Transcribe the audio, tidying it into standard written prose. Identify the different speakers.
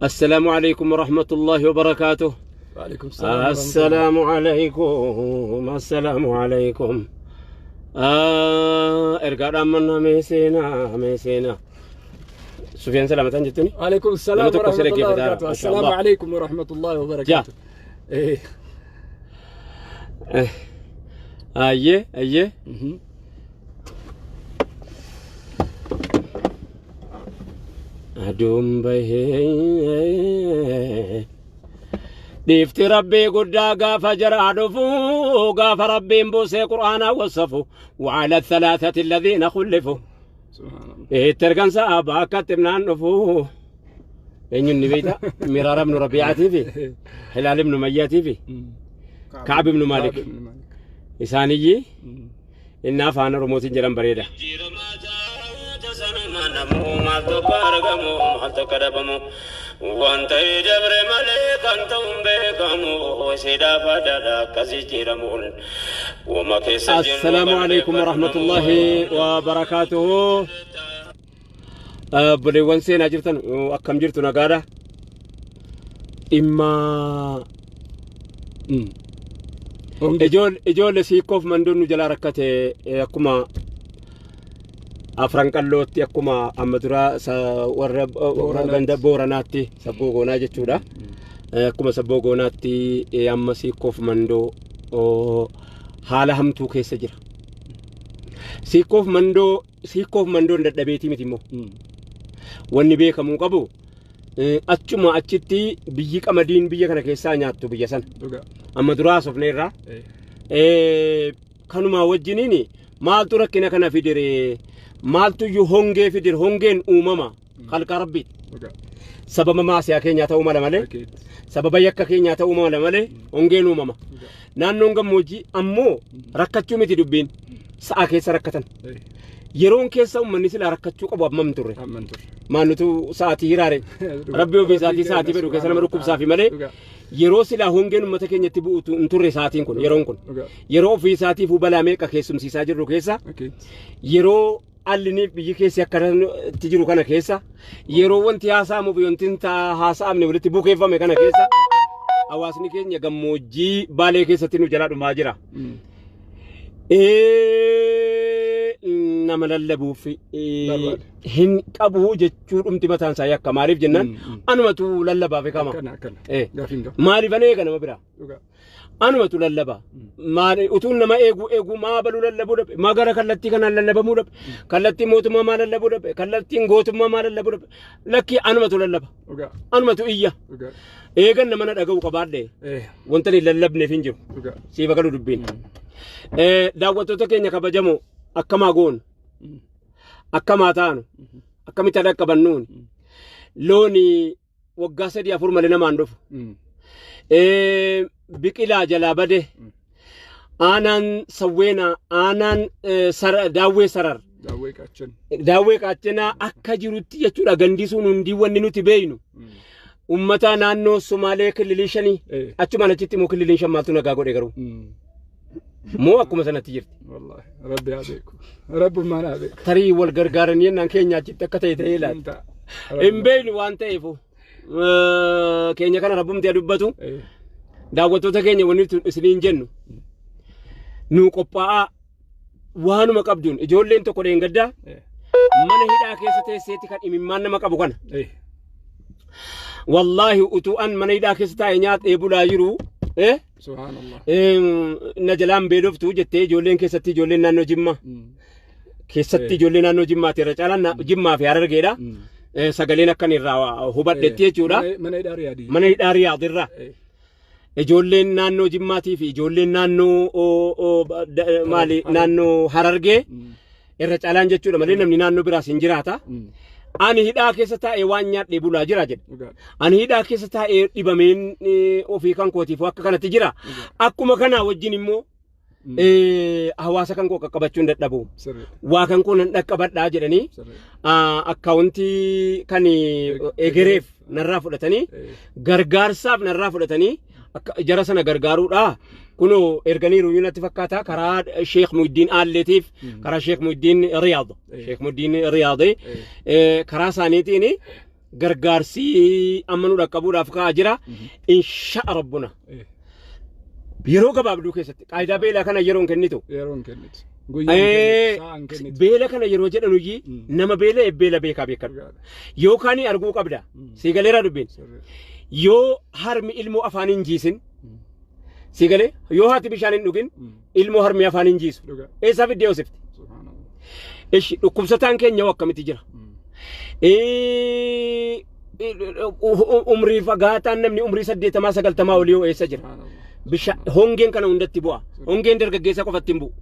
Speaker 1: السلام عليكم ورحمة الله وبركاته.
Speaker 2: وعليكم السلام.
Speaker 1: السلام عليكم. السلام عليكم. ارجع من ميسينا سفيان سلامة جتني.
Speaker 2: وعليكم السلام ورحمة الله وبركاته. السلام عليكم ورحمة الله وبركاته.
Speaker 1: أيه أدوم به ديفت ربي قد قاف جرادفو قاف ربي بوسي قرآن وصفو وعلى الثلاثة الذين خلفوا تركن سابا كتبنا نفو إن النبيتا مرار بن ربيعتي في هلال بن مياتي في كعب بن مالك إسانيي إنا فانا رموتي جرم بريدة وانت جبر ملك انتم بكم سيدا فددا كسجيرمون وما كسجن. السلام عليكم ورحمة الله وبركاته. بليوان سينا جرتن أكم جرتو نقارة إما إجول سيكوف من دون جلا ركته أكما أفرانكالوتي أكما أمدرا ورغند بوراناتي سبوغونا جتشودا أكما سبوغوناتي أما سيكوف مندو حالا همتو كيس جرا سيكوف مندو ندبيتي متيمو واني بيكا موقبو أتشما أتشتي بيجيك أمدين بيجيك أنا كيسا نياتو بيجسان أمدرا سفنيرا كانوا ما وجنيني مالتو ركنا كنا في دري مالتو يهونجي في در هونجين أمما خلق ربي سبب ما سياكي نياتا أمما مالي سبب يكاكي نياتا أمما مالي هونجين أمما نانونغا موجي أمو ركتشو متي دبين ساكي سركتن يرون كيسا أمني سلا ركتشو قبو أبمم ما نتو ساعتي هيراري ربي وفي ساعتي بدو كيسا نمركب سافي مالي yeroo sila hongeen ummata keenyatti bu'utu turre saatiin kun yeroon kun yeroo ofii saatiif balaa meeqa keessumsiisaa jirru keessa yeroo allini biyyi keessi akkanatti jiru kana keessa yeroo wanti haasa'amu biyyoontiin haasa'amne walitti bukeeffame kana keessa hawaasni keenya gammoojjii baalee keessatti nu jalaa dhumaa jira. nama lallabuuf hin qabu jechuu dhumti mataan isaa yakka maaliif jennaan anumatu lallabaaf kama maaliif anee kana bira anumatu lallaba maali utuun nama eegu maa balu lallabuu dhabe maa gara kallattii kanaan lallabamuu dhabe kallattii mootummaa maa lallabuu dhabe kallattiin gootummaa maa lallabuu dhabe lakki anumatu lallaba anumatu iyya eegan nama na dhaga'u qabaadhe wanta ni lallabneef hin jiru siifa galu dubbiin daawwattoota keenya kabajamoo akkama goon akkama taanu akkamitti dhaqqabannuun looni waggaa 3-4 malee namaan dhufu biqilaa jalaa bade aanaan sawweena aanaan daawwee sarar daawwee qaachinaa akka jirutti jechuudha gandisuun hundii wanni nuti beeynu ummata naannoo Somaalee kililii 5 achumaan achitti immoo kililiin 5 maaltu nagaa godhe garuu مو أكو مثلا تجرت
Speaker 2: والله ربي عليكم رب ما عليك
Speaker 1: تري والجرجارني أن كينيا جت كتير إيلا إمبين وان تيفو كينيا كان ربهم تيادبتو دعوتو تكينيا ونيت سنين جنو نوكوبا وانو مكابدون إجولين تكورين قدا من هيدا كيسة سيتي كان إممان مكابو كان والله أتو أن من هيدا كيسة إنيات إبولا يرو
Speaker 2: سبحان الله
Speaker 1: نجلام بيلوفتو جتة جولين كيستي جولين نانو جمّا كيستي جولين نانو جمّا ترى جالنا جمّا في عرر كيدا سجلنا كان الروا هبط دتيه جورا من يداري عذرة جولين نانو جمّا تي في جولين نانو مالي نانو حررجة الرجالان جتشورا مالي نمني نانو براسين جراتا ani hidhaa keessa taa'ee waan nyaadhee bulaa jira jedha ani hidhaa keessa taa'ee dhibameen ofii kan kootiif akka kanatti jira akkuma kana wajjin immoo hawaasa kan koo qaqqabachuun dadhabu waa kan koo nan dhaqqabadhaa jedhanii akkaawuntii kan egereef narraa fudhatanii gargaarsaaf narraa fudhatanii jara sana gargaaruudha كنو إرجانيرو يونت فكاتا كرا الشيخ محي الدين آل لطيف كرا الشيخ محي الدين رياض الشيخ محي الدين رياضي كرا ثانيتيني غرغارسي أمنو ركبو رافقا أجرا إن شاء ربنا يرو كباب دوكي ست قاعدة بيلا كنا يرون كنيتو beela kana yeroo jedhanu yi nama beela beekaa beekan yoo kaani arguu qabda sigaleera dubbin yoo harmi ilmoo afaan hin jiisin sigale yoo haati bishaan hin dhugin ilmoo harmi afaan hin jiisu eessa fiddee osifti ishi dhukkubsataan keenya akkamitti jira umrii fagaataan namni umrii 80 90 olii eessa jira bishaan hongeen kana hundatti bu'a hongeen dargaggeessa qofatti hin bu'u